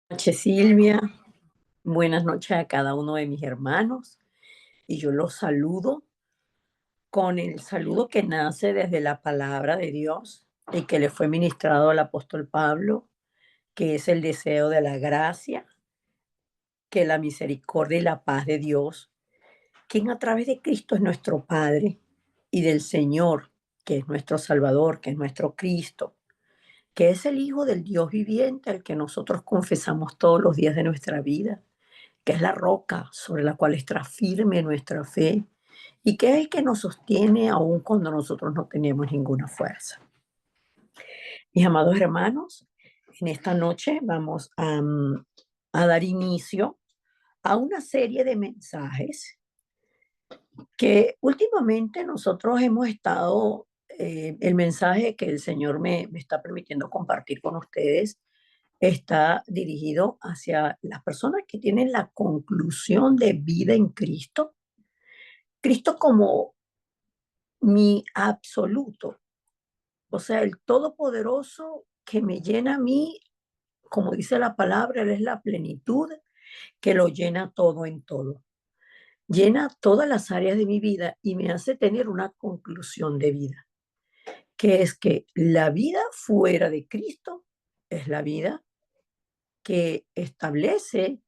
Noches, Silvia. Buenas noches a cada uno de mis hermanos. Y yo los saludo con el saludo que nace desde la palabra de Dios y que le fue ministrado al apóstol Pablo, que es el deseo de la gracia, que la misericordia y la paz de Dios, quien a través de Cristo es nuestro Padre, y del Señor, que es nuestro Salvador, que es nuestro Cristo, que es el Hijo del Dios viviente, al que nosotros confesamos todos los días de nuestra vida, que es la roca sobre la cual está firme nuestra fe y que es el que nos sostiene aun cuando nosotros no tenemos ninguna fuerza. Mis amados hermanos, en esta noche vamos a dar inicio a una serie de mensajes que últimamente nosotros hemos estado, el mensaje que el Señor me está permitiendo compartir con ustedes está dirigido hacia las personas que tienen la conclusión de vida en Cristo. Cristo como mi absoluto, o sea, el todopoderoso que me llena a mí, como dice la palabra, Él es la plenitud que lo llena todo en todo. Llena todas las áreas de mi vida y me hace tener una conclusión de vida, que es que la vida fuera de Cristo es la vida que establece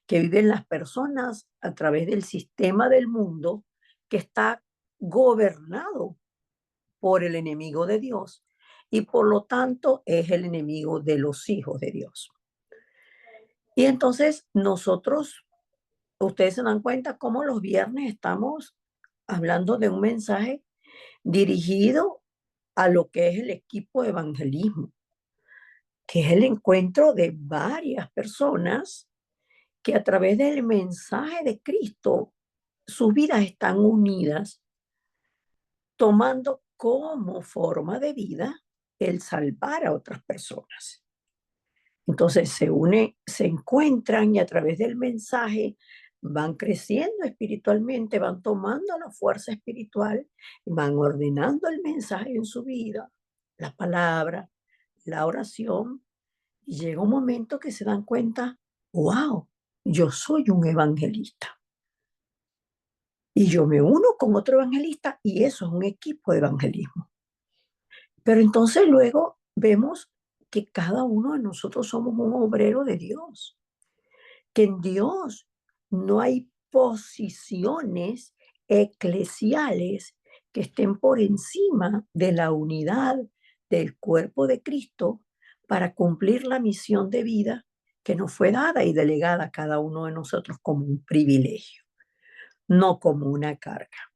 que viven las personas a través del sistema del mundo que está gobernado por el enemigo de Dios y por lo tanto es el enemigo de los hijos de Dios. Y entonces nosotros, ustedes se dan cuenta cómo los viernes estamos hablando de un mensaje dirigido a lo que es el equipo de evangelismo, que es el encuentro de varias personas que a través del mensaje de Cristo sus vidas están unidas, tomando como forma de vida el salvar a otras personas. Entonces se unen, se encuentran y a través del mensaje van creciendo espiritualmente, van tomando la fuerza espiritual, van ordenando el mensaje en su vida, la palabra, la oración, y llega un momento que se dan cuenta, wow, yo soy un evangelista. Y yo me uno con otro evangelista y eso es un equipo de evangelismo. Pero entonces luego vemos que cada uno de nosotros somos un obrero de Dios, que en Dios no hay posiciones eclesiales que estén por encima de la unidad del cuerpo de Cristo para cumplir la misión de vida que nos fue dada y delegada a cada uno de nosotros como un privilegio, no como una carga.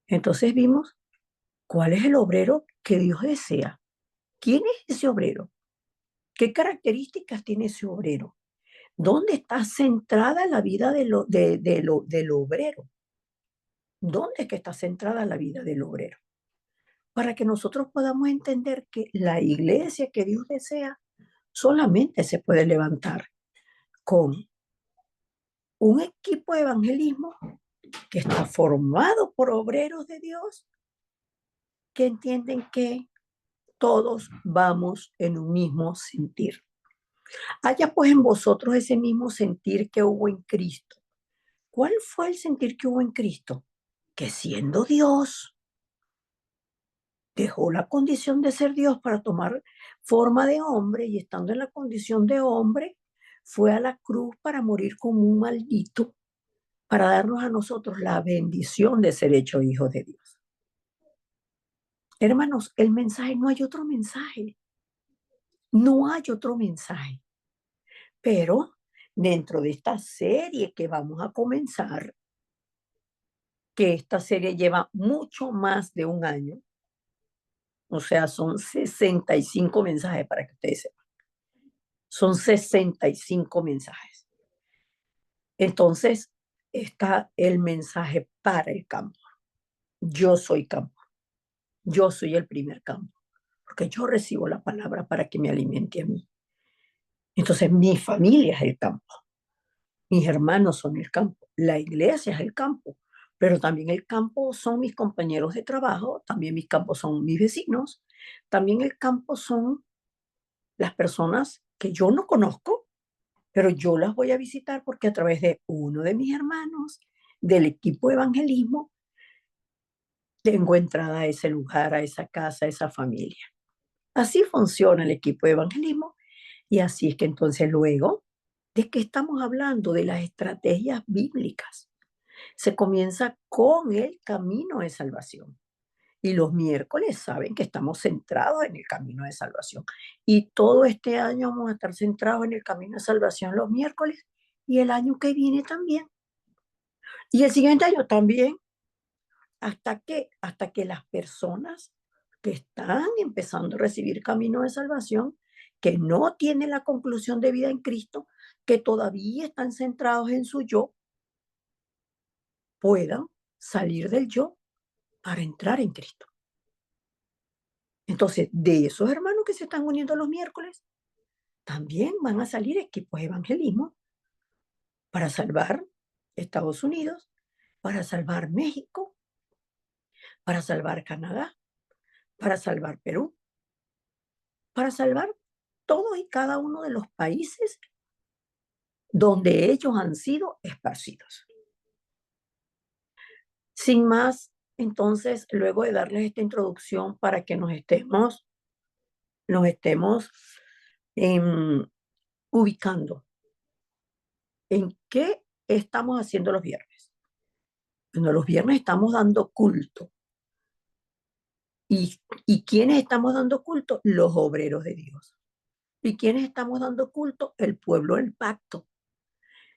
Entonces vimos cuál es el obrero que Dios desea. ¿Quién es ese obrero? ¿Qué características tiene ese obrero? ¿Dónde está centrada la vida del obrero? ¿Dónde es que está centrada la vida del obrero? Para que nosotros podamos entender que la iglesia que Dios desea solamente se puede levantar con un equipo de evangelismo que está formado por obreros de Dios que entienden que todos vamos en un mismo sentir. Haya pues en vosotros ese mismo sentir que hubo en Cristo. ¿Cuál fue el sentir que hubo en Cristo? Que siendo Dios, dejó la condición de ser Dios para tomar forma de hombre y estando en la condición de hombre, fue a la cruz para morir como un maldito, para darnos a nosotros la bendición de ser hecho hijos de Dios. Hermanos, el mensaje, no hay otro mensaje, no hay otro mensaje. Pero dentro de esta serie que vamos a comenzar, que esta serie lleva mucho más de un año, o sea, son 65 mensajes para que ustedes sepan, son 65 mensajes. Entonces, está el mensaje para el campo. Yo soy campo, yo soy el primer campo, porque yo recibo la palabra para que me alimente a mí. Entonces, mi familia es el campo. Mis hermanos son el campo, la iglesia es el campo, pero también el campo son mis compañeros de trabajo, también mis campos son mis vecinos, también el campo son las personas que yo no conozco, pero yo las voy a visitar porque a través de uno de mis hermanos del equipo de evangelismo tengo entrada a ese lugar, a esa casa, a esa familia. Así funciona el equipo de evangelismo y así es que entonces luego de que estamos hablando de las estrategias bíblicas, se comienza con el camino de salvación. Y los miércoles saben que estamos centrados en el camino de salvación. Y todo este año vamos a estar centrados en el camino de salvación los miércoles y el año que viene también. Y el siguiente año también, hasta que las personas que están empezando a recibir camino de salvación, que no tienen la conclusión de vida en Cristo, que todavía están centrados en su yo, puedan salir del yo para entrar en Cristo. Entonces, de esos hermanos que se están uniendo los miércoles, también van a salir equipos de evangelismo para salvar Estados Unidos, para salvar México, para salvar Canadá, para salvar Perú, para salvar todos y cada uno de los países donde ellos han sido esparcidos. Sin más, entonces, luego de darles esta introducción para que nos estemos ubicando en qué estamos haciendo los viernes. Bueno, los viernes estamos dando culto. ¿Y quiénes estamos dando culto? Los obreros de Dios. ¿Y quiénes estamos dando culto? El pueblo del pacto.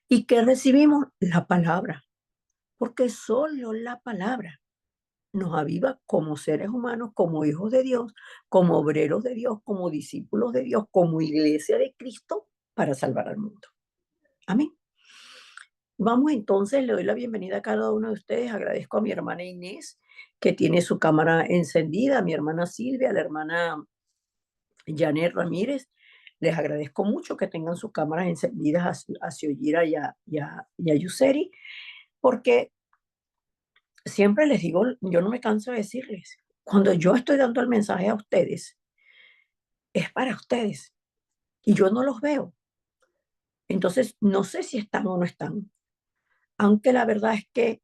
¿Y qué recibimos? La palabra. Porque solo la palabra nos aviva como seres humanos, como hijos de Dios, como obreros de Dios, como discípulos de Dios, como iglesia de Cristo para salvar al mundo. Amén. Vamos entonces, le doy la bienvenida a cada uno de ustedes. Agradezco a mi hermana Inés, que tiene su cámara encendida, a mi hermana Silvia, a la hermana Janet Ramírez. Les agradezco mucho que tengan sus cámaras encendidas a Xiojira y a Yuseri, porque siempre les digo, yo no me canso de decirles, cuando yo estoy dando el mensaje a ustedes, es para ustedes y yo no los veo. Entonces, no sé si están o no están, aunque la verdad es que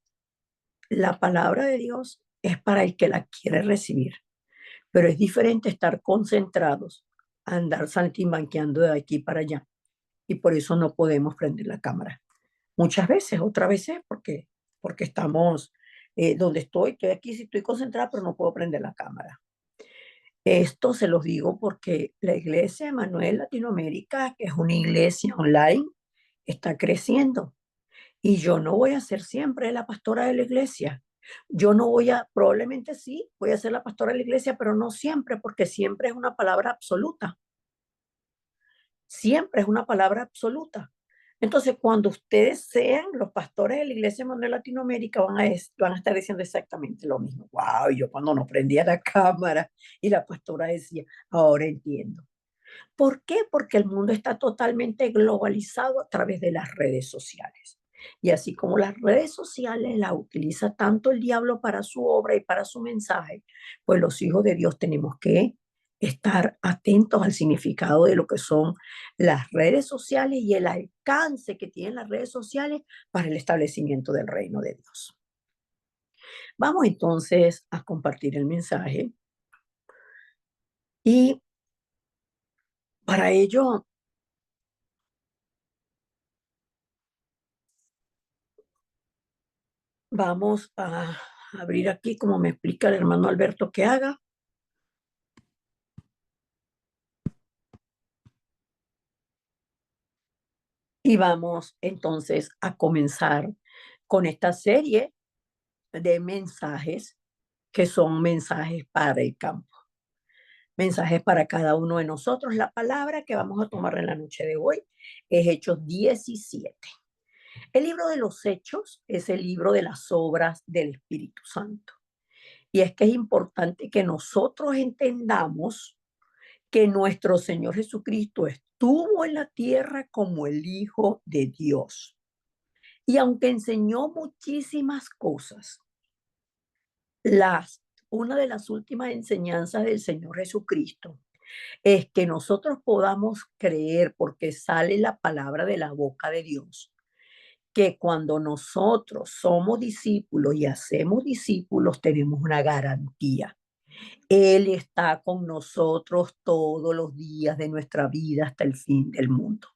la palabra de Dios es para el que la quiere recibir, pero es diferente estar concentrados, a andar saltimbanqueando de aquí para allá, y por eso no podemos prender la cámara. Muchas veces, otras veces, porque estamos donde estoy aquí, sí estoy concentrada, pero no puedo prender la cámara. Esto se los digo porque la iglesia de Manuel Latinoamérica, que es una iglesia online, está creciendo. Y yo no voy a ser siempre la pastora de la iglesia. Yo no voy a, probablemente sí, voy a ser la pastora de la iglesia, pero no siempre, porque siempre es una palabra absoluta. Siempre es una palabra absoluta. Entonces, cuando ustedes sean los pastores de la Iglesia de Manuel Latinoamérica, van a estar diciendo exactamente lo mismo. Wow, yo cuando no prendía la cámara y la pastora decía, ahora entiendo. ¿Por qué? Porque el mundo está totalmente globalizado a través de las redes sociales. Y así como las redes sociales las utiliza tanto el diablo para su obra y para su mensaje, pues los hijos de Dios tenemos que estar atentos al significado de lo que son las redes sociales y el alcance que tienen las redes sociales para el establecimiento del reino de Dios. Vamos entonces a compartir el mensaje y para ello vamos a abrir aquí, como me explica el hermano Alberto que haga. Y vamos entonces a comenzar con esta serie de mensajes que son mensajes para el campo, mensajes para cada uno de nosotros. La palabra que vamos a tomar en la noche de hoy es Hechos 17. El libro de los Hechos es el libro de las obras del Espíritu Santo. Y es que es importante que nosotros entendamos que nuestro Señor Jesucristo estuvo en la tierra como el Hijo de Dios. Y aunque enseñó muchísimas cosas, una de las últimas enseñanzas del Señor Jesucristo es que nosotros podamos creer, porque sale la palabra de la boca de Dios, que cuando nosotros somos discípulos y hacemos discípulos, tenemos una garantía. Él está con nosotros todos los días de nuestra vida hasta el fin del mundo.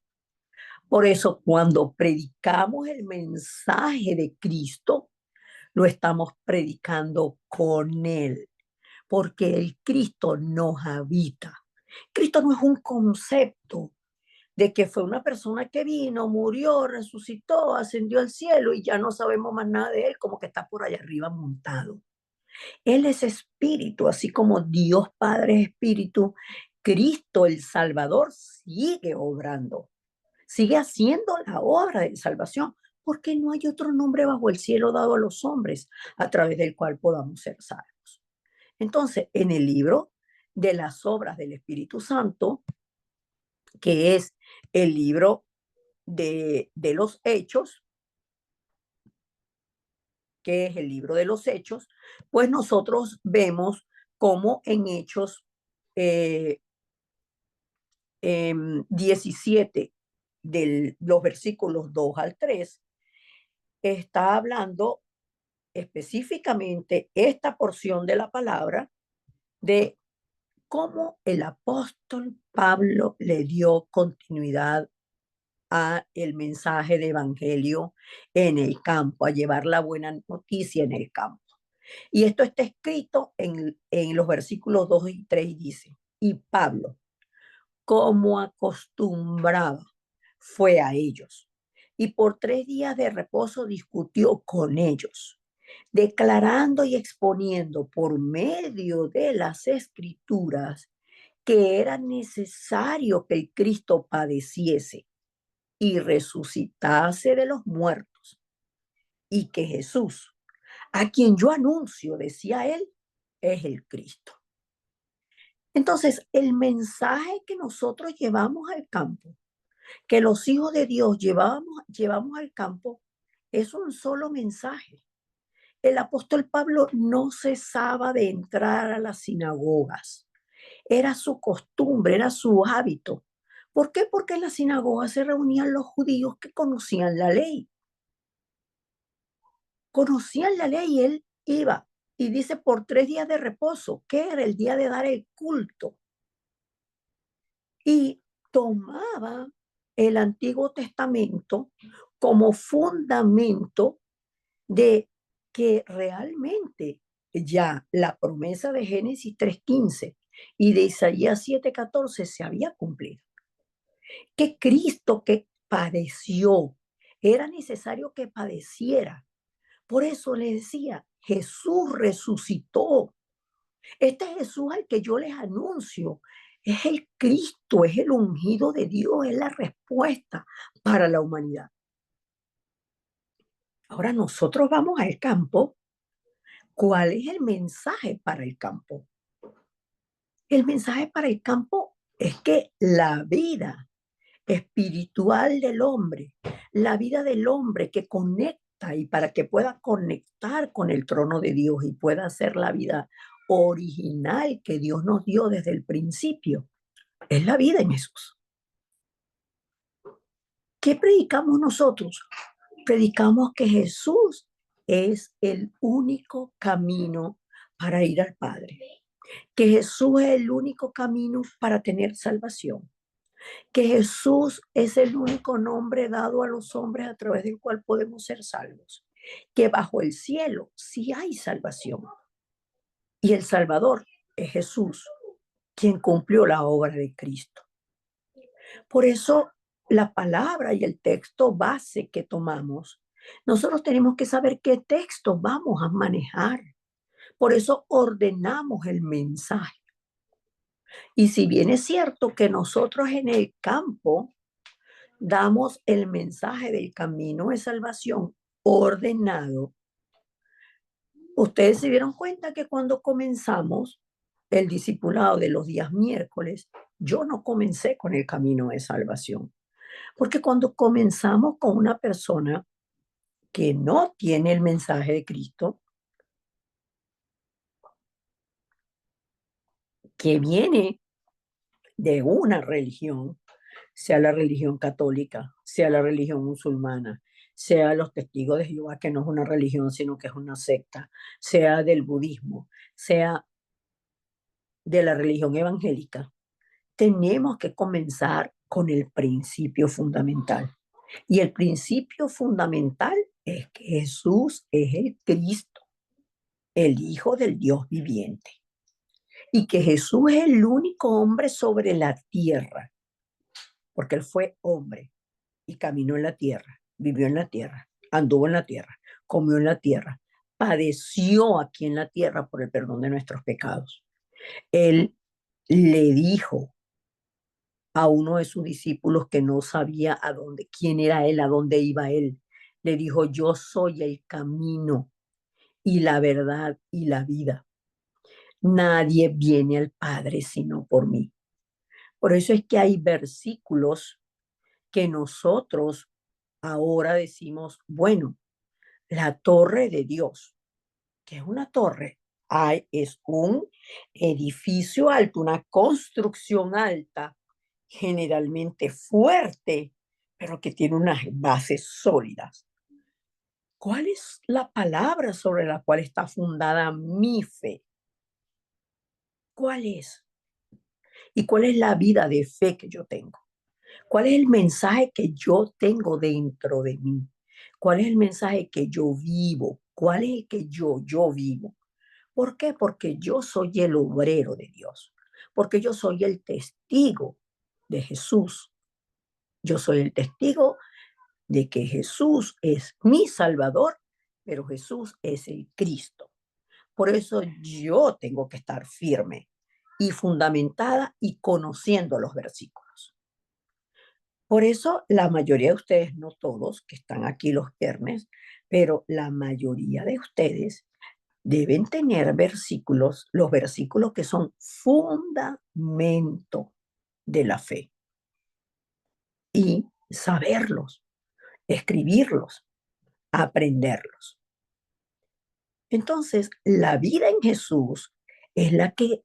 Por eso, cuando predicamos el mensaje de Cristo, lo estamos predicando con Él, porque el Cristo nos habita. Cristo no es un concepto de que fue una persona que vino, murió, resucitó, ascendió al cielo y ya no sabemos más nada de Él, como que está por allá arriba montado. Él es espíritu, así como Dios Padre es espíritu. Cristo el Salvador sigue obrando, sigue haciendo la obra de salvación, porque no hay otro nombre bajo el cielo dado a los hombres a través del cual podamos ser salvos. Entonces, en el libro de las obras del Espíritu Santo, que es el libro de los Hechos, que es el libro de los Hechos, pues nosotros vemos cómo en Hechos eh, 17, de los versículos 2 al 3, está hablando específicamente esta porción de la palabra de cómo el apóstol Pablo le dio continuidad a el mensaje de evangelio en el campo, a llevar la buena noticia en el campo. Y esto está escrito en los versículos 2 y 3 y dice, y Pablo, como acostumbraba, fue a ellos. Y por 3 días de reposo discutió con ellos, declarando y exponiendo por medio de las escrituras que era necesario que el Cristo padeciese y resucitase de los muertos, y que Jesús, a quien yo anuncio, decía él, es el Cristo. Entonces, el mensaje que nosotros llevamos al campo, que los hijos de Dios llevamos al campo, es un solo mensaje. El apóstol Pablo no cesaba de entrar a las sinagogas. Era su costumbre, era su hábito. ¿Por qué? Porque en las sinagogas se reunían los judíos que conocían la ley. Conocían la ley y él iba. Y dice por 3 días de reposo, que era el día de dar el culto. Y tomaba el Antiguo Testamento como fundamento de que realmente ya la promesa de Génesis 3:15 y de Isaías 7:14 se había cumplido. Que Cristo que padeció, era necesario que padeciera. Por eso le decía, Jesús resucitó. Este Jesús al que yo les anuncio es el Cristo, es el ungido de Dios, es la respuesta para la humanidad. Ahora nosotros vamos al campo. ¿Cuál es el mensaje para el campo? El mensaje para el campo es que la vida espiritual del hombre, la vida del hombre que conecta y para que pueda conectar con el trono de Dios y pueda ser la vida original que Dios nos dio desde el principio, es la vida en Jesús. ¿Qué predicamos nosotros? Predicamos que Jesús es el único camino para ir al Padre, que Jesús es el único camino para tener salvación, que Jesús es el único nombre dado a los hombres a través del cual podemos ser salvos, que bajo el cielo sí hay salvación. Y el Salvador es Jesús, quien cumplió la obra de Cristo. Por eso la palabra y el texto base que tomamos, nosotros tenemos que saber qué texto vamos a manejar. Por eso ordenamos el mensaje. Y si bien es cierto que nosotros en el campo damos el mensaje del camino de salvación ordenado, ustedes se dieron cuenta que cuando comenzamos el discipulado de los días miércoles, yo no comencé con el camino de salvación, porque cuando comenzamos con una persona que no tiene el mensaje de Cristo, que viene de una religión, sea la religión católica, sea la religión musulmana, sea los testigos de Jehová, que no es una religión, sino que es una secta, sea del budismo, sea de la religión evangélica, tenemos que comenzar con el principio fundamental. Y el principio fundamental es que Jesús es el Cristo, el Hijo del Dios viviente. Y que Jesús es el único hombre sobre la tierra, porque él fue hombre y caminó en la tierra, vivió en la tierra, anduvo en la tierra, comió en la tierra, padeció aquí en la tierra por el perdón de nuestros pecados. Él le dijo a uno de sus discípulos que no sabía a dónde, quién era él, a dónde iba él. Le dijo, yo soy el camino y la verdad y la vida. Nadie viene al Padre sino por mí. Por eso es que hay versículos que nosotros ahora decimos, bueno, la torre de Dios, que es una torre, es un edificio alto, una construcción alta, generalmente fuerte, pero que tiene unas bases sólidas. ¿Cuál es la palabra sobre la cual está fundada mi fe? ¿Cuál es? ¿Y cuál es la vida de fe que yo tengo? ¿Cuál es el mensaje que yo tengo dentro de mí? ¿Cuál es el mensaje que yo vivo? ¿Cuál es el que yo vivo? ¿Por qué? Porque yo soy el obrero de Dios, porque yo soy el testigo de Jesús. Yo soy el testigo de que Jesús es mi Salvador, pero Jesús es el Cristo. Por eso yo tengo que estar firme y fundamentada y conociendo los versículos. Por eso la mayoría de ustedes, no todos que están aquí los viernes, pero la mayoría de ustedes deben tener versículos, los versículos que son fundamento de la fe y saberlos, escribirlos, aprenderlos. Entonces, la vida en Jesús es la que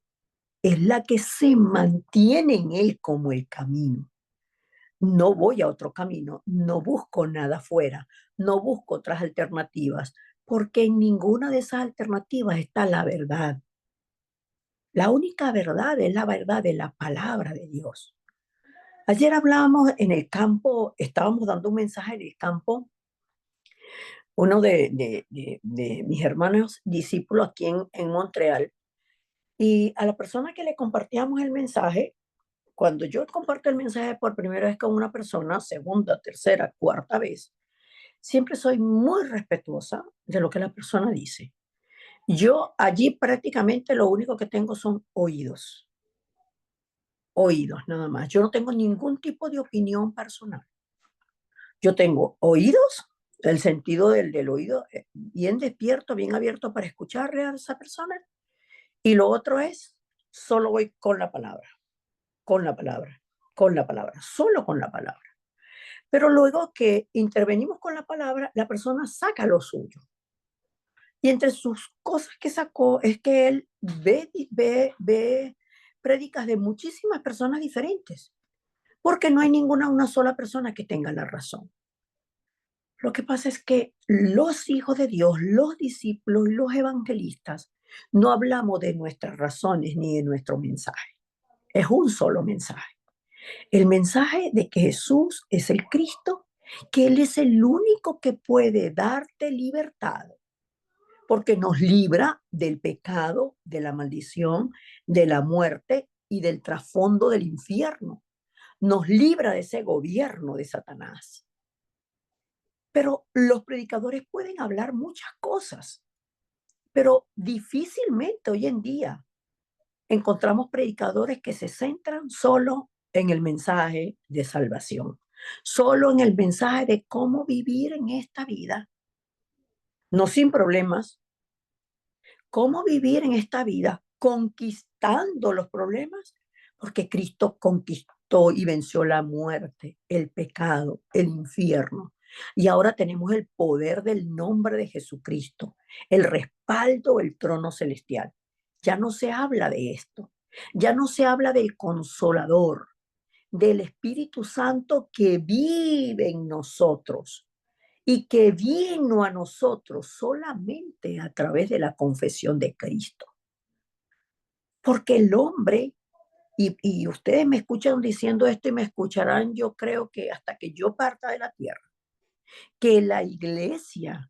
se mantiene en él como el camino. No voy a otro camino, no busco nada fuera, no busco otras alternativas, porque en ninguna de esas alternativas está la verdad. La única verdad es la verdad de la palabra de Dios. Ayer hablábamos en el campo, estábamos dando un mensaje en el campo, uno de mis hermanos discípulos aquí en Montreal, y a la persona que le compartíamos el mensaje, cuando yo comparto el mensaje por primera vez con una persona, segunda, tercera, cuarta vez, siempre soy muy respetuosa de lo que la persona dice. Yo allí prácticamente lo único que tengo son oídos, oídos nada más. Yo no tengo ningún tipo de opinión personal. Yo tengo oídos, el sentido del oído bien despierto, bien abierto para escucharle a esa persona. Y lo otro es, solo voy con la palabra, con la palabra, con la palabra, solo con la palabra. Pero luego que intervenimos con la palabra, la persona saca lo suyo. Y entre sus cosas que sacó es que él ve prédicas de muchísimas personas diferentes, porque no hay una sola persona que tenga la razón. Lo que pasa es que los hijos de Dios, los discípulos y los evangelistas, no hablamos de nuestras razones ni de nuestro mensaje. Es un solo mensaje. El mensaje de que Jesús es el Cristo, que Él es el único que puede darte libertad, porque nos libra del pecado, de la maldición, de la muerte y del trasfondo del infierno. Nos libra de ese gobierno de Satanás. Pero los predicadores pueden hablar muchas cosas, pero difícilmente hoy en día encontramos predicadores que se centran solo en el mensaje de salvación, solo en el mensaje de cómo vivir en esta vida, no sin problemas, cómo vivir en esta vida conquistando los problemas, porque Cristo conquistó y venció la muerte, el pecado, el infierno. Y ahora tenemos el poder del nombre de Jesucristo, el respaldo del trono celestial. Ya no se habla de esto. Ya no se habla del Consolador, del Espíritu Santo que vive en nosotros y que vino a nosotros solamente a través de la confesión de Cristo. Porque el hombre, y ustedes me escuchan diciendo esto y me escucharán, yo creo que hasta que yo parta de la tierra, que la iglesia,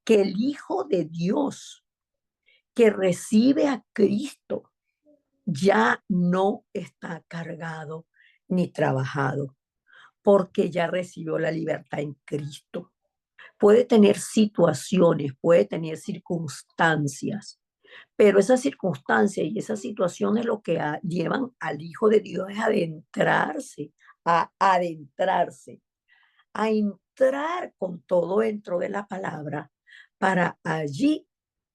que el Hijo de Dios que recibe a Cristo ya no está cargado ni trabajado, porque ya recibió la libertad en Cristo. Puede tener situaciones, puede tener circunstancias, pero esas circunstancias y esas situaciones lo que llevan al Hijo de Dios es adentrarse, a entrar con todo dentro de la palabra para allí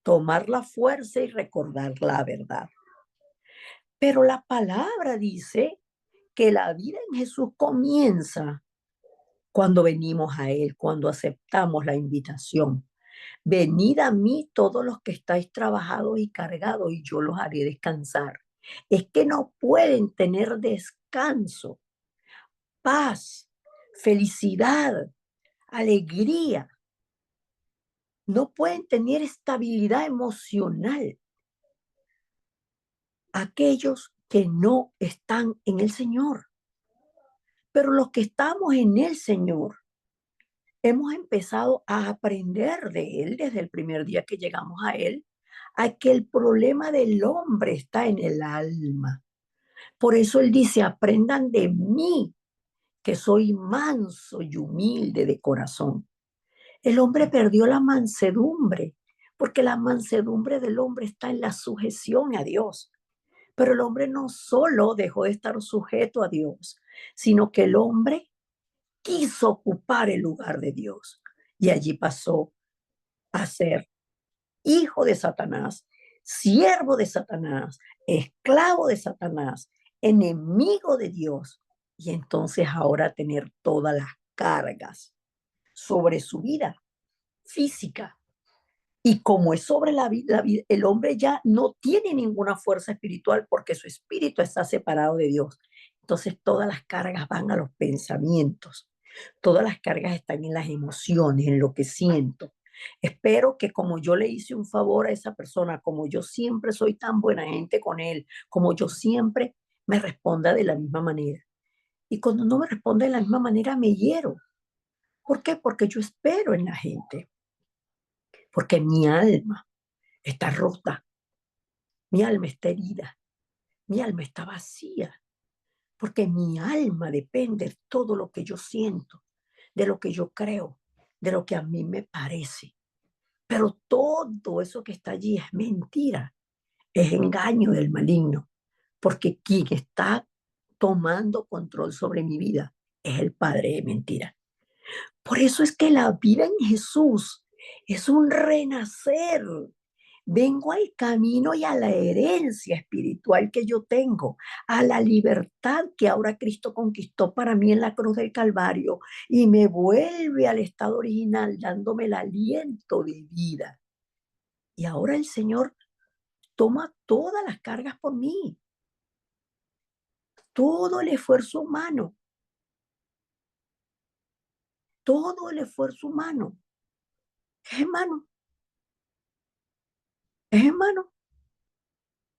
tomar la fuerza y recordar la verdad. Pero la palabra dice que la vida en Jesús comienza cuando venimos a Él, cuando aceptamos la invitación. Venid a mí todos los que estáis trabajados y cargados y yo los haré descansar. Es que no pueden tener descanso, paz, felicidad, alegría. No pueden tener estabilidad emocional aquellos que no están en el Señor. Pero los que estamos en el Señor, hemos empezado a aprender de Él desde el primer día que llegamos a Él, a que el problema del hombre está en el alma. Por eso Él dice, aprendan de mí, que soy manso y humilde de corazón. El hombre perdió la mansedumbre, porque la mansedumbre del hombre está en la sujeción a Dios. Pero el hombre no solo dejó de estar sujeto a Dios, sino que el hombre quiso ocupar el lugar de Dios. Y allí pasó a ser hijo de Satanás, siervo de Satanás, esclavo de Satanás, enemigo de Dios. Y entonces ahora tener todas las cargas sobre su vida física. Y como es sobre la vida, el hombre ya no tiene ninguna fuerza espiritual porque su espíritu está separado de Dios. Entonces todas las cargas van a los pensamientos. Todas las cargas están en las emociones, en lo que siento. Espero que como yo le hice un favor a esa persona, como yo siempre soy tan buena gente con él, como yo siempre me responda de la misma manera. Y cuando no me responde de la misma manera, me hiero. ¿Por qué? Porque yo espero en la gente, porque mi alma está rota, mi alma está herida, mi alma está vacía, porque mi alma depende de todo lo que yo siento, de lo que yo creo, de lo que a mí me parece. Pero todo eso que está allí es mentira, es engaño del maligno, porque quien está tomando control sobre mi vida es el padre de mentira. Por eso es que la vida en Jesús es un renacer. Vengo al camino y a la herencia espiritual que yo tengo, a la libertad que ahora Cristo conquistó para mí en la cruz del Calvario y me vuelve al estado original dándome el aliento de vida. Y ahora el Señor toma todas las cargas por mí, todo el esfuerzo humano, todo el esfuerzo humano. Es hermano, es hermano,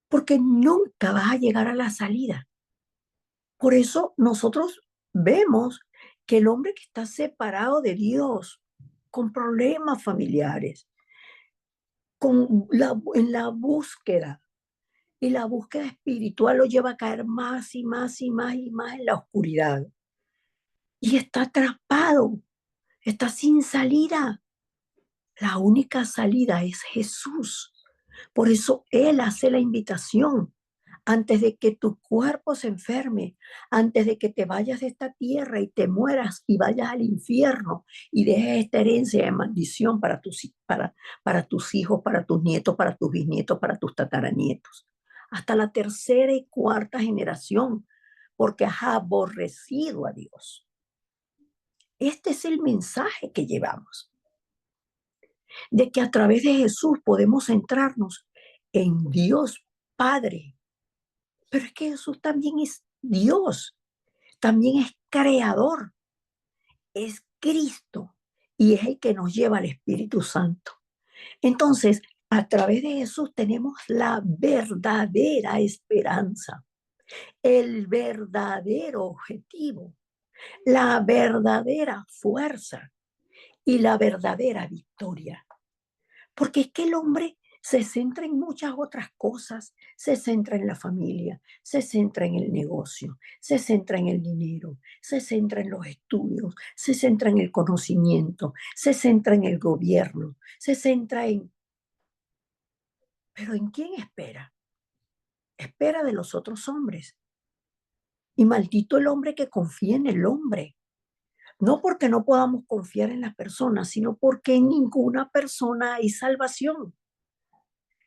porque nunca vas a llegar a la salida. Por eso nosotros vemos que el hombre que está separado de Dios, con problemas familiares, en la búsqueda, y la búsqueda espiritual lo lleva a caer más y más y más y más en la oscuridad. Y está atrapado, está sin salida. La única salida es Jesús. Por eso Él hace la invitación. Antes de que tu cuerpo se enferme, antes de que te vayas de esta tierra y te mueras y vayas al infierno y dejes esta herencia de maldición para tus hijos, para tus nietos, para tus bisnietos, para tus tataranietos. Hasta la tercera y cuarta generación, porque has aborrecido a Dios. Este es el mensaje que llevamos, de que a través de Jesús podemos centrarnos en Dios Padre, Pero es que Jesús también es Dios, también es creador, es Cristo y es el que nos lleva al Espíritu Santo. Entonces, a través de Jesús tenemos la verdadera esperanza, el verdadero objetivo, la verdadera fuerza y la verdadera victoria. Porque es que el hombre se centra en muchas otras cosas, se centra en la familia, se centra en el negocio, se centra en el dinero, se centra en los estudios, se centra en el conocimiento, se centra en el gobierno, se centra en... Pero ¿en quién espera? Espera de los otros hombres. Y maldito el hombre que confía en el hombre. No porque no podamos confiar en las personas, sino porque en ninguna persona hay salvación.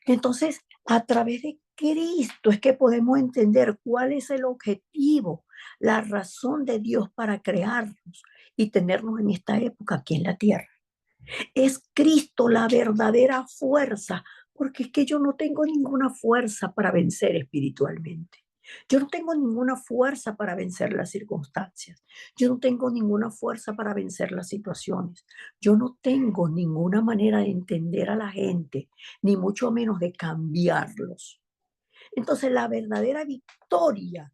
Entonces, a través de Cristo es que podemos entender cuál es el objetivo, la razón de Dios para crearnos y tenernos en esta época aquí en la tierra. Es Cristo la verdadera fuerza, porque es que yo no tengo ninguna fuerza para vencer espiritualmente. Yo no tengo ninguna fuerza para vencer las circunstancias. Yo no tengo ninguna fuerza para vencer las situaciones. Yo no tengo ninguna manera de entender a la gente, ni mucho menos de cambiarlos. Entonces, la verdadera victoria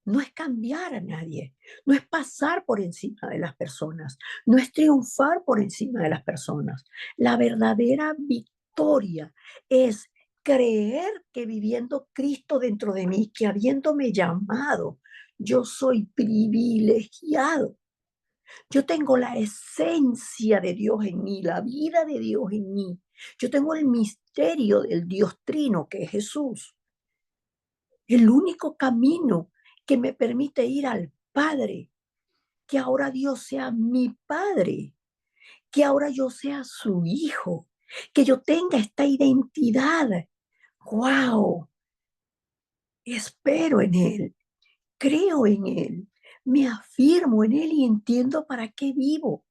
no es cambiar a nadie, no es pasar por encima de las personas, no es triunfar por encima de las personas. La verdadera victoria es creer que viviendo Cristo dentro de mí, que habiéndome llamado, yo soy privilegiado. Yo tengo la esencia de Dios en mí, la vida de Dios en mí. Yo tengo el misterio del Dios Trino, que es Jesús. El único camino que me permite ir al Padre, que ahora Dios sea mi Padre, que ahora yo sea su hijo, que yo tenga esta identidad. ¡Wow! Espero en Él, creo en Él, me afirmo en Él y entiendo para qué vivo.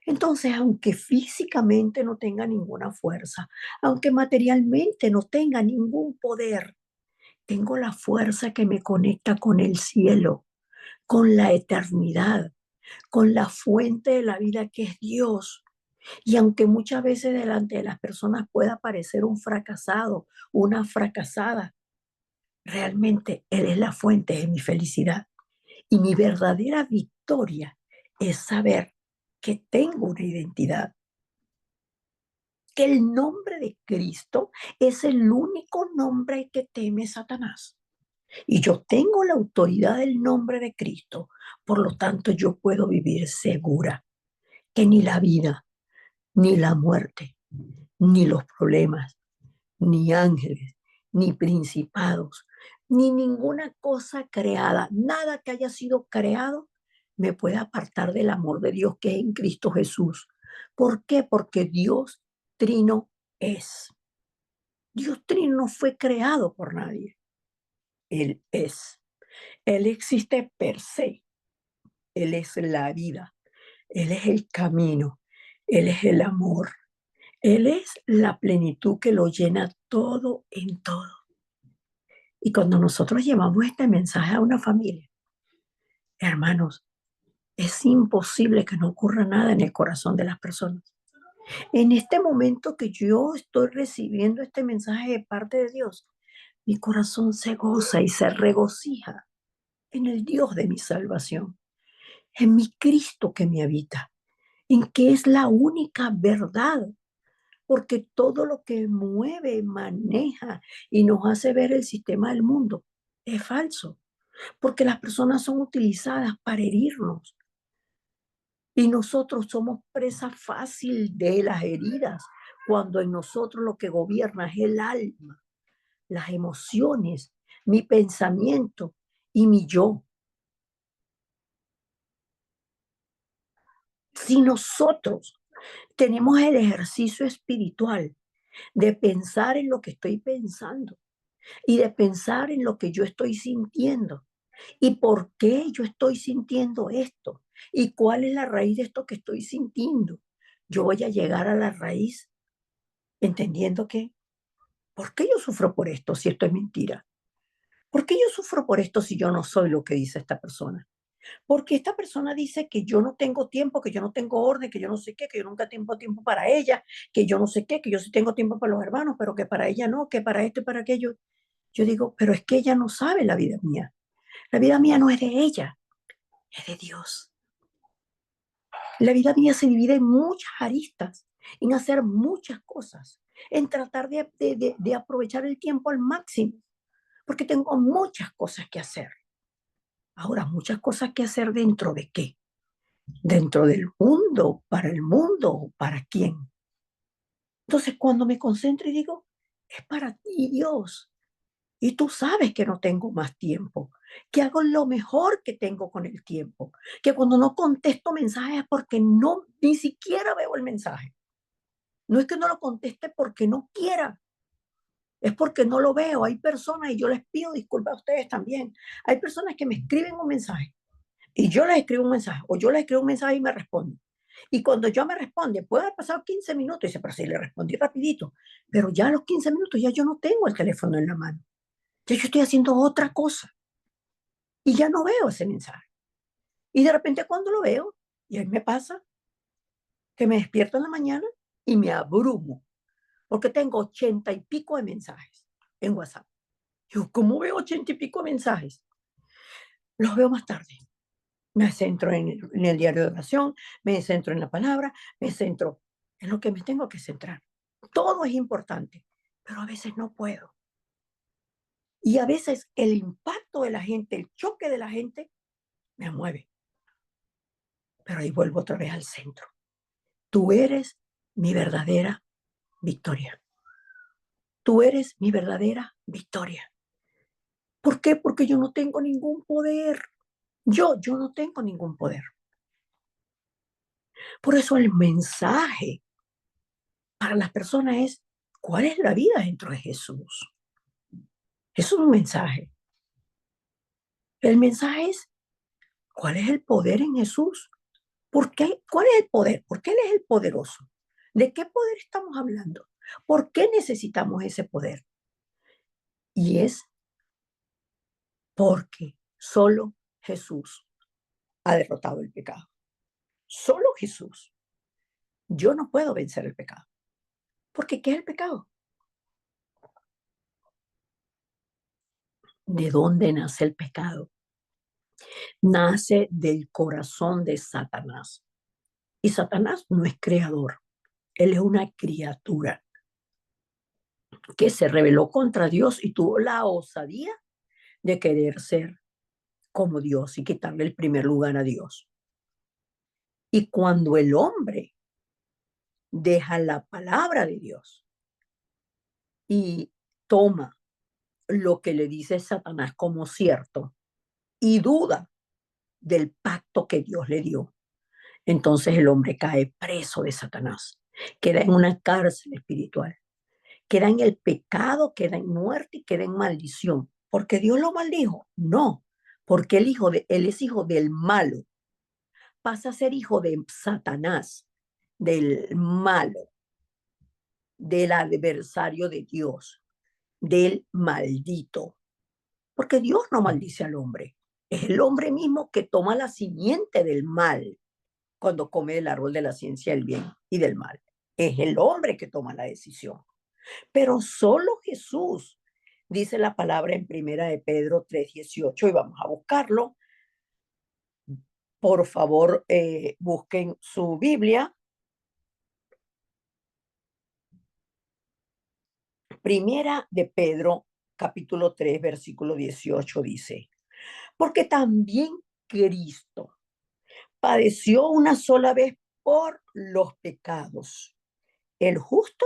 Entonces, aunque físicamente no tenga ninguna fuerza, aunque materialmente no tenga ningún poder, tengo la fuerza que me conecta con el cielo, con la eternidad, con la fuente de la vida que es Dios. Y aunque muchas veces delante de las personas pueda parecer un fracasado, una fracasada, realmente Él es la fuente de mi felicidad. Y mi verdadera victoria es saber que tengo una identidad, que el nombre de Cristo es el único nombre que teme Satanás. Y yo tengo la autoridad del nombre de Cristo, por lo tanto yo puedo vivir segura que ni la vida, ni la muerte, ni los problemas, ni ángeles, ni principados, ni ninguna cosa creada, nada que haya sido creado, me puede apartar del amor de Dios que es en Cristo Jesús. ¿Por qué? Porque Dios Trino es. Dios Trino no fue creado por nadie. Él es. Él existe per se. Él es la vida. Él es el camino. Él es el amor. Él es la plenitud que lo llena todo en todo. Y cuando nosotros llevamos este mensaje a una familia, hermanos, es imposible que no ocurra nada en el corazón de las personas. En este momento que yo estoy recibiendo este mensaje de parte de Dios, mi corazón se goza y se regocija en el Dios de mi salvación, en mi Cristo que me habita, en que es la única verdad, porque todo lo que mueve, maneja y nos hace ver el sistema del mundo es falso, porque las personas son utilizadas para herirnos y nosotros somos presa fácil de las heridas, cuando en nosotros lo que gobierna es el alma, las emociones, mi pensamiento y mi yo. Si nosotros tenemos el ejercicio espiritual de pensar en lo que estoy pensando y de pensar en lo que yo estoy sintiendo y por qué yo estoy sintiendo esto y cuál es la raíz de esto que estoy sintiendo, yo voy a llegar a la raíz entendiendo que, ¿por qué yo sufro por esto si esto es mentira? ¿Por qué yo sufro por esto si yo no soy lo que dice esta persona? Porque esta persona dice que yo no tengo tiempo, que yo no tengo orden, que yo no sé qué, que yo nunca tengo tiempo para ella, que yo no sé qué, que yo sí tengo tiempo para los hermanos, pero que para ella no, que para esto y para aquello. Yo digo, pero es que ella no sabe la vida mía. La vida mía no es de ella, es de Dios. La vida mía se divide en muchas aristas, en hacer muchas cosas, en tratar de aprovechar el tiempo al máximo, porque tengo muchas cosas que hacer. Ahora, muchas cosas que hacer dentro de qué? Dentro del mundo, ¿para quién? Entonces, cuando me concentro y digo, es para ti, Dios, y tú sabes que no tengo más tiempo, que hago lo mejor que tengo con el tiempo, que cuando no contesto mensajes es porque no, ni siquiera veo el mensaje. No es que no lo conteste porque no quiera, es porque no lo veo. Hay personas, y yo les pido disculpas a ustedes también, hay personas que me escriben un mensaje y yo les escribo un mensaje, o yo les escribo un mensaje y me responden. Y cuando yo me responde, puede haber pasado 15 minutos y dice, pero si le respondí rapidito, pero ya a los 15 minutos ya yo no tengo el teléfono en la mano. Ya yo estoy haciendo otra cosa y ya no veo ese mensaje. Y de repente cuando lo veo, y ahí me pasa que me despierto en la mañana y me abrumo, porque tengo 80 y pico de mensajes en WhatsApp. Yo, ¿cómo veo 80 y pico de mensajes? Los veo más tarde. Me centro en el diario de oración, me centro en la palabra, me centro en lo que me tengo que centrar. Todo es importante, pero a veces no puedo. Y a veces el impacto de la gente, el choque de la gente, me mueve. Pero ahí vuelvo otra vez al centro. Tú eres mi verdadera victoria. Tú eres mi verdadera victoria. ¿Por qué? Porque yo no tengo ningún poder. Yo no tengo ningún poder. Por eso el mensaje para las personas es, ¿cuál es la vida dentro de Jesús? Eso es un mensaje. El mensaje es, ¿cuál es el poder en Jesús? ¿Por qué? ¿Cuál es el poder? ¿Por qué Él es el poderoso? ¿De qué poder estamos hablando? ¿Por qué necesitamos ese poder? Y es porque solo Jesús ha derrotado el pecado. Solo Jesús. Yo no puedo vencer el pecado. Porque ¿qué es el pecado? ¿De dónde nace el pecado? Nace del corazón de Satanás. Y Satanás no es creador. Él es una criatura que se rebeló contra Dios y tuvo la osadía de querer ser como Dios y quitarle el primer lugar a Dios. Y cuando el hombre deja la palabra de Dios y toma lo que le dice Satanás como cierto y duda del pacto que Dios le dio, entonces el hombre cae preso de Satanás, queda en una cárcel espiritual, queda en el pecado, queda en muerte y queda en maldición. ¿Porque Dios lo maldijo? No, porque él es hijo del malo, pasa a ser hijo de Satanás, del malo, del adversario de Dios, del maldito. Porque Dios no maldice al hombre. Es el hombre mismo que toma la simiente del mal cuando come el árbol de la ciencia del bien y del mal. Es el hombre que toma la decisión. Pero solo Jesús, dice la palabra en primera de Pedro 3:18, y vamos a buscarlo. Por favor, busquen su Biblia. Primera de Pedro, capítulo 3, versículo 18 dice, porque también Cristo padeció una sola vez por los pecados, el justo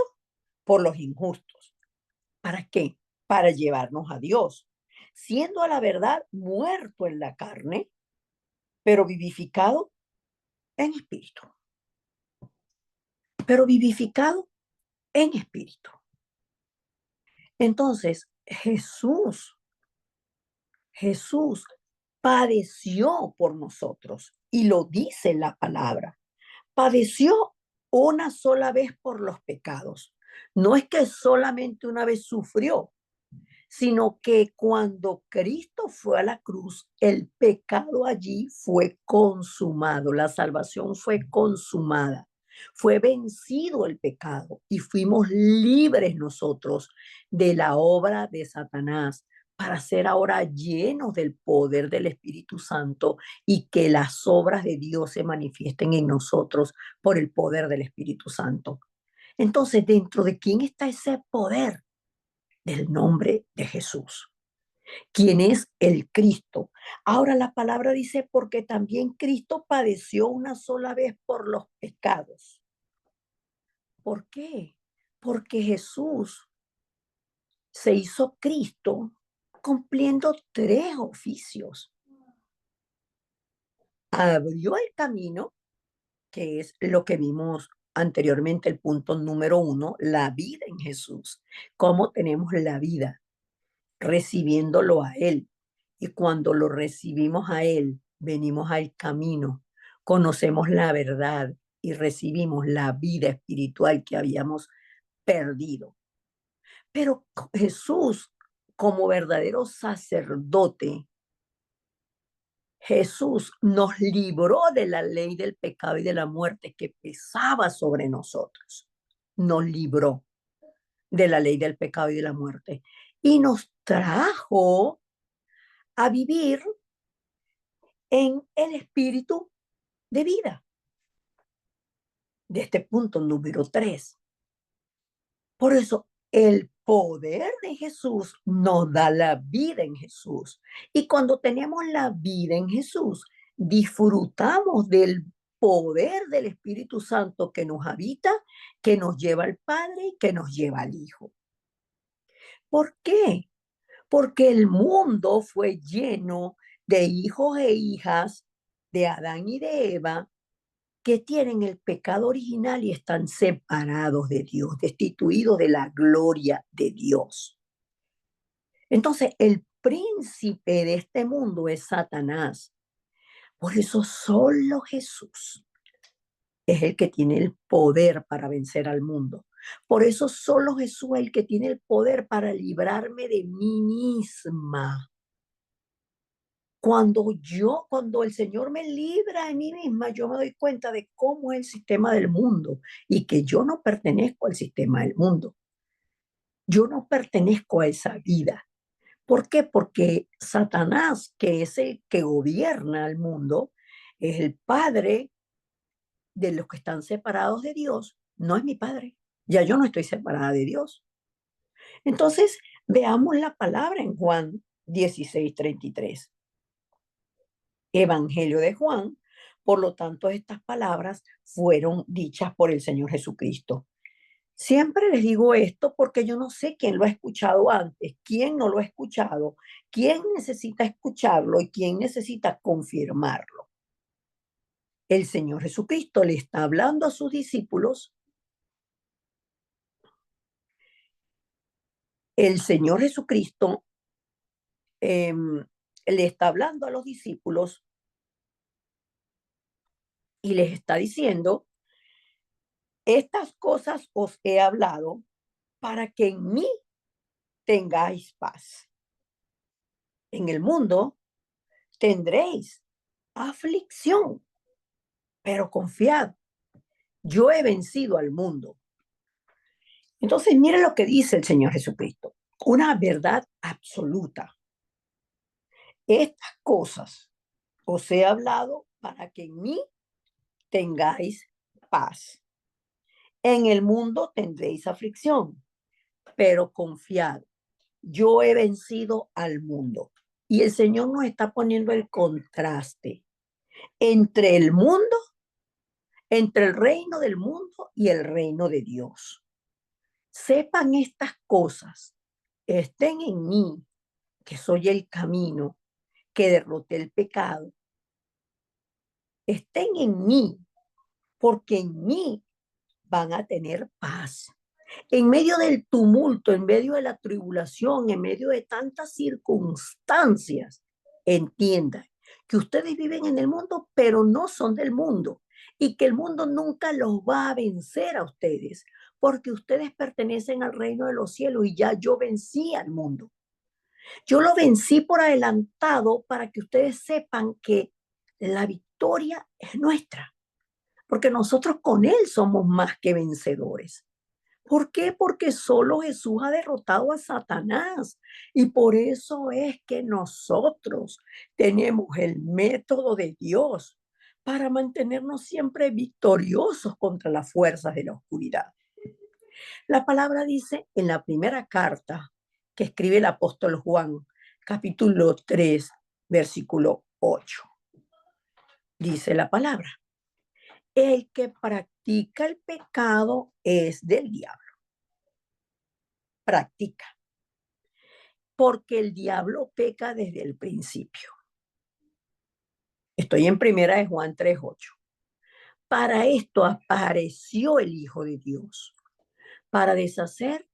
por los injustos. ¿Para qué? Para llevarnos a Dios, siendo a la verdad muerto en la carne, pero vivificado en espíritu. Pero vivificado en espíritu. Entonces, Jesús padeció por nosotros y lo dice la palabra. Padeció una sola vez por los pecados. No es que solamente una vez sufrió, sino que cuando Cristo fue a la cruz, el pecado allí fue consumado, la salvación fue consumada, fue vencido el pecado y fuimos libres nosotros de la obra de Satanás para ser ahora llenos del poder del Espíritu Santo y que las obras de Dios se manifiesten en nosotros por el poder del Espíritu Santo. Entonces, ¿dentro de quién está ese poder? Del nombre de Jesús, quien es el Cristo. Ahora la palabra dice, porque también Cristo padeció una sola vez por los pecados. ¿Por qué? Porque Jesús se hizo Cristo cumpliendo tres oficios. Abrió el camino, que es lo que vimos anteriormente, el punto número 1, la vida en Jesús. ¿Cómo tenemos la vida? Recibiéndolo a Él. Y cuando lo recibimos a Él, venimos al camino, conocemos la verdad y recibimos la vida espiritual que habíamos perdido. Pero Jesús, como verdadero sacerdote, Jesús nos libró de la ley del pecado y de la muerte que pesaba sobre nosotros. Nos libró de la ley del pecado y de la muerte. Y nos trajo a vivir en el espíritu de vida. De este punto número 3. Por eso el poder de Jesús nos da la vida en Jesús. Y cuando tenemos la vida en Jesús, disfrutamos del poder del Espíritu Santo que nos habita, que nos lleva al Padre y que nos lleva al Hijo. ¿Por qué? Porque el mundo fue lleno de hijos e hijas de Adán y de Eva que tienen el pecado original y están separados de Dios, destituidos de la gloria de Dios. Entonces, el príncipe de este mundo es Satanás. Por eso solo Jesús es el que tiene el poder para vencer al mundo. Por eso solo Jesús es el que tiene el poder para librarme de mí misma. Cuando el Señor me libra de mí misma, yo me doy cuenta de cómo es el sistema del mundo y que yo no pertenezco al sistema del mundo. Yo no pertenezco a esa vida. ¿Por qué? Porque Satanás, que es el que gobierna el mundo, es el padre de los que están separados de Dios. No es mi padre. Ya yo no estoy separada de Dios. Entonces, veamos la palabra en Juan 16:33. Evangelio de Juan. Por lo tanto, estas palabras fueron dichas por el Señor Jesucristo. Siempre les digo esto porque yo no sé quién lo ha escuchado antes, quién no lo ha escuchado, quién necesita escucharlo y quién necesita confirmarlo. El Señor Jesucristo le está hablando a sus discípulos. El Señor Jesucristo le está hablando a los discípulos y les está diciendo, estas cosas os he hablado para que en mí tengáis paz. En el mundo tendréis aflicción, pero confiad, yo he vencido al mundo. Entonces, mire lo que dice el Señor Jesucristo, una verdad absoluta. Estas cosas os he hablado para que en mí tengáis paz. En el mundo tendréis aflicción, pero confiad, yo he vencido al mundo. Y el Señor nos está poniendo el contraste entre el mundo, entre el reino del mundo y el reino de Dios. Sepan estas cosas, estén en mí, que soy el camino, que derroté el pecado. Estén en mí, porque en mí van a tener paz. En medio del tumulto, en medio de la tribulación, en medio de tantas circunstancias, entiendan que ustedes viven en el mundo, pero no son del mundo, y que el mundo nunca los va a vencer a ustedes, porque ustedes pertenecen al reino de los cielos y ya yo vencí al mundo. Yo lo vencí por adelantado para que ustedes sepan que la victoria es nuestra, porque nosotros con Él somos más que vencedores. ¿Por qué? Porque solo Jesús ha derrotado a Satanás. Y por eso es que nosotros tenemos el método de Dios para mantenernos siempre victoriosos contra las fuerzas de la oscuridad. La palabra dice en la primera carta que escribe el apóstol Juan, capítulo 3, versículo 8. Dice la palabra: el que practica el pecado es del diablo. Practica. Porque el diablo peca desde el principio. Estoy en primera de Juan 3:8. Para esto apareció el Hijo de Dios, para deshacer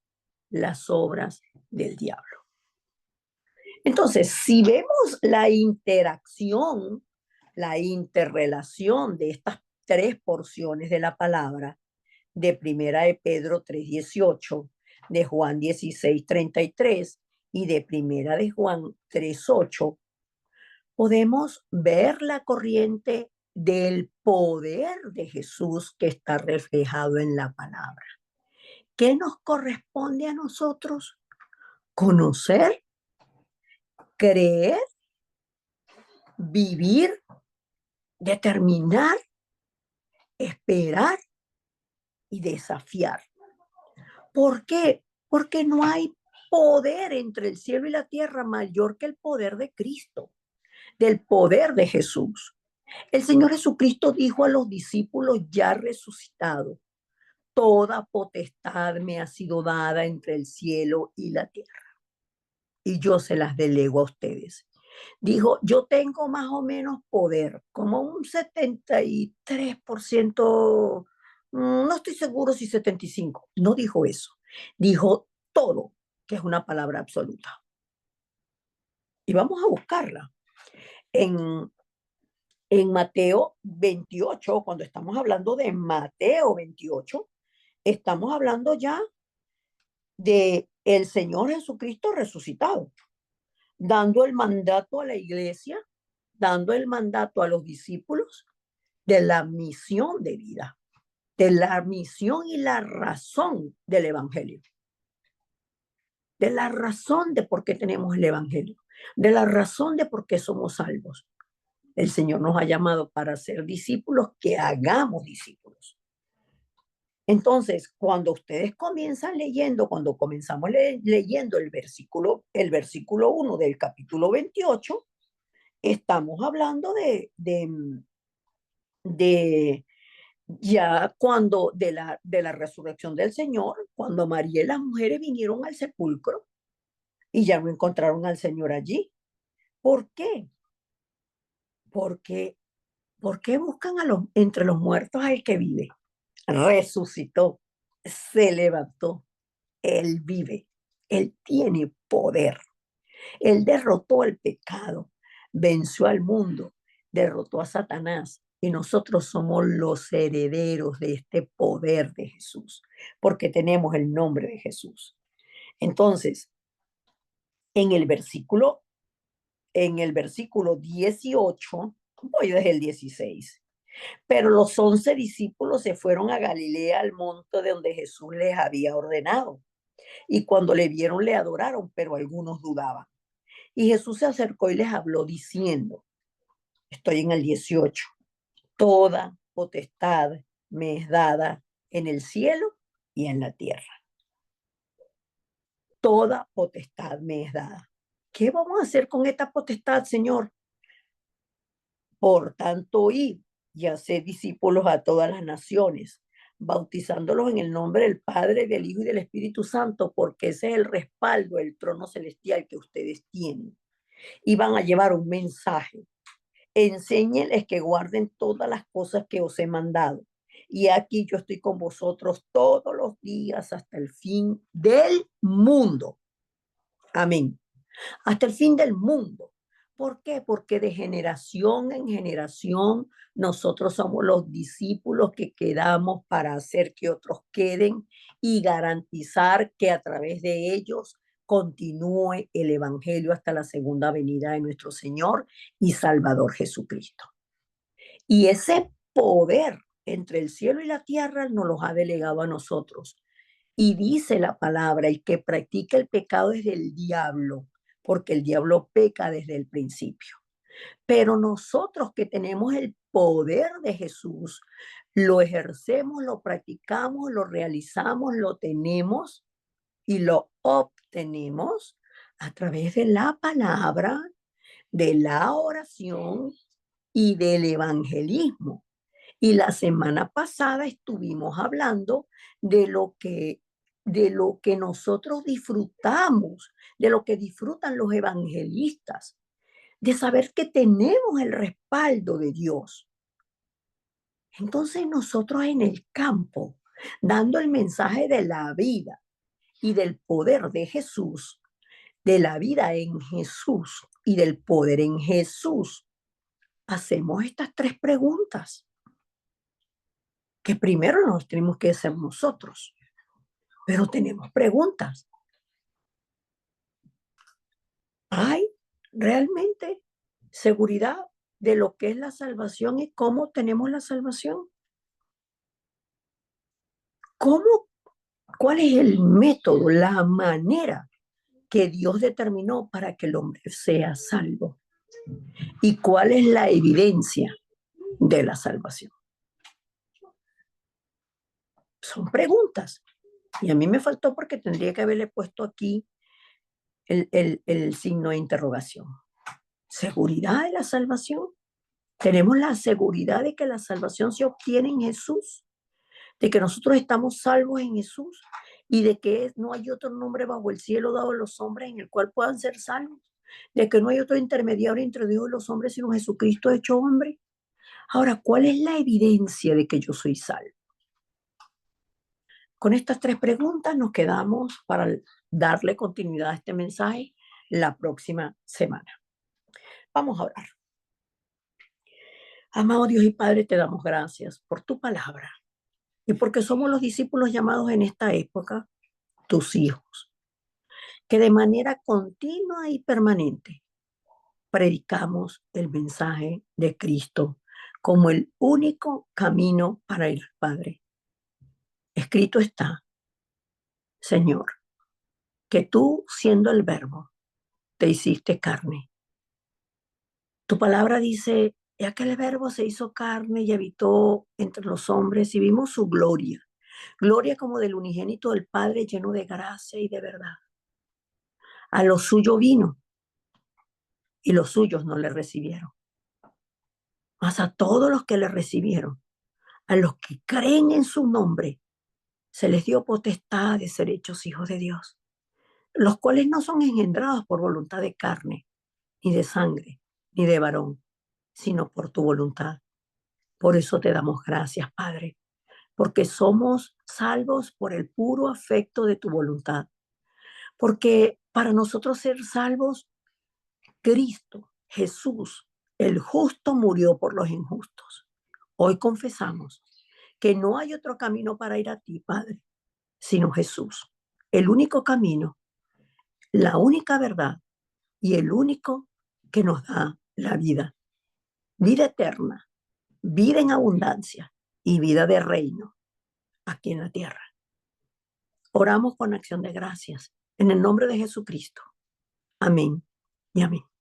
las obras del diablo. Entonces, si vemos la interacción, la interrelación de estas tres porciones de la palabra, de primera de Pedro 3:18, de Juan 16:33 y de primera de Juan 3:8, podemos ver la corriente del poder de Jesús que está reflejado en la palabra. ¿Qué nos corresponde a nosotros? Conocer, creer, vivir, determinar, esperar y desafiar. ¿Por qué? Porque no hay poder entre el cielo y la tierra mayor que el poder de Cristo, del poder de Jesús. El Señor Jesucristo dijo a los discípulos ya resucitados: toda potestad me ha sido dada entre el cielo y la tierra, y yo se las delego a ustedes. Dijo, yo tengo más o menos poder, como un 73%, no estoy seguro si 75%, no dijo eso, dijo todo, que es una palabra absoluta. Y vamos a buscarla. En Mateo 28, cuando estamos hablando de Mateo 28, estamos hablando ya de el Señor Jesucristo resucitado, dando el mandato a la iglesia, dando el mandato a los discípulos de la misión de vida, de la misión y la razón del evangelio, de la razón de por qué tenemos el evangelio, de la razón de por qué somos salvos. El Señor nos ha llamado para ser discípulos, que hagamos discípulos. Entonces, cuando ustedes comienzan leyendo, cuando comenzamos leyendo el versículo 1 del capítulo 28, estamos hablando de ya cuando de la resurrección del Señor, cuando María y las mujeres vinieron al sepulcro y ya no encontraron al Señor allí. ¿Por qué? Porque, ¿por qué buscan entre los muertos al que vive? Resucitó, se levantó. Él vive, Él tiene poder. Él derrotó el pecado, venció al mundo, derrotó a Satanás. Y nosotros somos los herederos de este poder de Jesús, porque tenemos el nombre de Jesús. Entonces, en el versículo, en el versículo 18, voy desde el 16. Pero los 11 discípulos se fueron a Galilea, al monte de donde Jesús les había ordenado. Y cuando le vieron, le adoraron, pero algunos dudaban. Y Jesús se acercó y les habló diciendo, estoy en el 18, toda potestad me es dada en el cielo y en la tierra. Toda potestad me es dada. ¿Qué vamos a hacer con esta potestad, Señor? Por tanto, id y haced discípulos a todas las naciones, bautizándolos en el nombre del Padre, del Hijo y del Espíritu Santo, porque ese es el respaldo del trono celestial que ustedes tienen. Y van a llevar un mensaje. Enséñenles que guarden todas las cosas que os he mandado. Y aquí yo estoy con vosotros todos los días hasta el fin del mundo. Amén. Hasta el fin del mundo. ¿Por qué? Porque de generación en generación nosotros somos los discípulos que quedamos para hacer que otros queden y garantizar que a través de ellos continúe el Evangelio hasta la segunda venida de nuestro Señor y Salvador Jesucristo. Y ese poder entre el cielo y la tierra nos los ha delegado a nosotros. Y dice la palabra, el que practica el pecado es del diablo, porque el diablo peca desde el principio. Pero nosotros que tenemos el poder de Jesús, lo ejercemos, lo practicamos, lo realizamos, lo tenemos y lo obtenemos a través de la palabra, de la oración y del evangelismo. Y la semana pasada estuvimos hablando de lo que nosotros disfrutamos, de lo que disfrutan los evangelistas, de saber que tenemos el respaldo de Dios. Entonces nosotros en el campo, dando el mensaje de la vida y del poder de Jesús, de la vida en Jesús y del poder en Jesús, hacemos estas tres preguntas que primero nos tenemos que hacer nosotros, pero tenemos preguntas. ¿Hay realmente seguridad de lo que es la salvación y cómo tenemos la salvación? ¿Cómo, cuál es el método, la manera que Dios determinó para que el hombre sea salvo? ¿Y cuál es la evidencia de la salvación? Son preguntas. Y a mí me faltó porque tendría que haberle puesto aquí el signo de interrogación. ¿Seguridad de la salvación? ¿Tenemos la seguridad de que la salvación se obtiene en Jesús? ¿De que nosotros estamos salvos en Jesús? ¿Y de que no hay otro nombre bajo el cielo dado a los hombres en el cual puedan ser salvos? ¿De que no hay otro intermediario entre Dios y los hombres sino Jesucristo hecho hombre? Ahora, ¿cuál es la evidencia de que yo soy salvo? Con estas tres preguntas nos quedamos para darle continuidad a este mensaje la próxima semana. Vamos a orar. Amado Dios y Padre, te damos gracias por tu palabra y porque somos los discípulos llamados en esta época, tus hijos, que de manera continua y permanente predicamos el mensaje de Cristo como el único camino para ir al Padre. Escrito está, Señor, que tú, siendo el Verbo, te hiciste carne. Tu palabra dice, y aquel Verbo se hizo carne y habitó entre los hombres y vimos su gloria. Gloria como del unigénito del Padre, lleno de gracia y de verdad. A lo suyo vino y los suyos no le recibieron. Mas a todos los que le recibieron, a los que creen en su nombre, se les dio potestad de ser hechos hijos de Dios, los cuales no son engendrados por voluntad de carne, ni de sangre, ni de varón, sino por tu voluntad. Por eso te damos gracias, Padre, porque somos salvos por el puro afecto de tu voluntad. Porque para nosotros ser salvos, Cristo, Jesús, el justo murió por los injustos. Hoy confesamos que no hay otro camino para ir a ti, Padre, sino Jesús. El único camino, la única verdad y el único que nos da la vida. Vida eterna, vida en abundancia y vida de reino aquí en la tierra. Oramos con acción de gracias en el nombre de Jesucristo. Amén y amén.